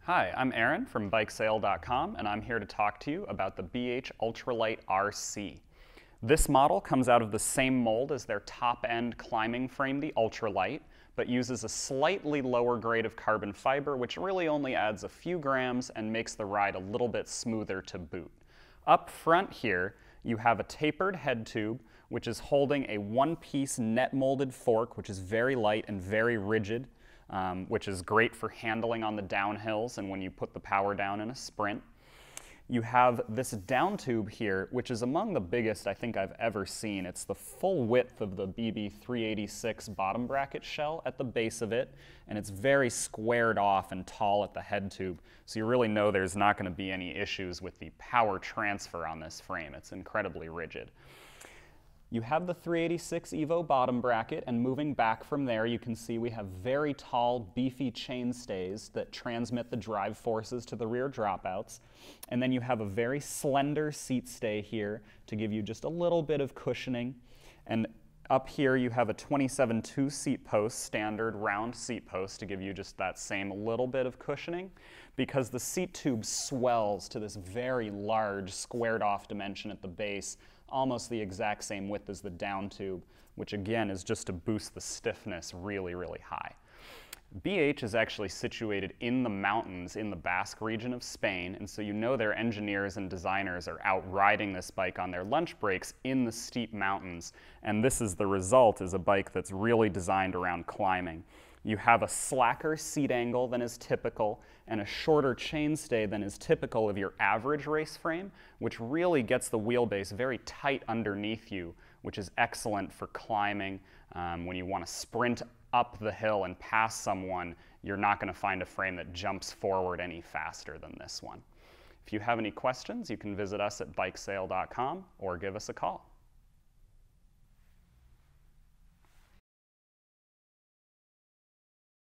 Hi, I'm Aaron from bikesale.com, and I'm here to talk to you about the BH Ultralight RC. This model comes out of the same mold as their top-end climbing frame, the Ultralight, but uses a slightly lower grade of carbon fiber, which really only adds a few grams and makes the ride a little bit smoother to boot. Up front here, you have a tapered head tube, which is holding a one-piece net-molded fork, which is very light and very rigid, which is great for handling on the downhills and when you put the power down in a sprint. You have this down tube here, which is among the biggest I think I've ever seen. It's the full width of the BB386 bottom bracket shell at the base of it, and it's very squared off and tall at the head tube, so you really know there's not going to be any issues with the power transfer on this frame. It's incredibly rigid. You have the 386 Evo bottom bracket, and moving back from there, you can see we have very tall, beefy chainstays that transmit the drive forces to the rear dropouts. And then you have a very slender seat stay here to give you just a little bit of cushioning. And up here, you have a 27.2 seat post, standard round seat post, to give you just that same little bit of cushioning, because the seat tube swells to this very large, squared-off dimension at the base, almost the exact same width as the down tube, which again is just to boost the stiffness really, really high. BH is actually situated in the mountains in the Basque region of Spain, and so you know their engineers and designers are out riding this bike on their lunch breaks in the steep mountains, and this is the result, is a bike that's really designed around climbing. You have a slacker seat angle than is typical and a shorter chainstay than is typical of your average race frame, which really gets the wheelbase very tight underneath you, which is excellent for climbing. When you want to sprint up the hill and pass someone, you're not going to find a frame that jumps forward any faster than this one. If you have any questions, you can visit us at bikesale.com or give us a call.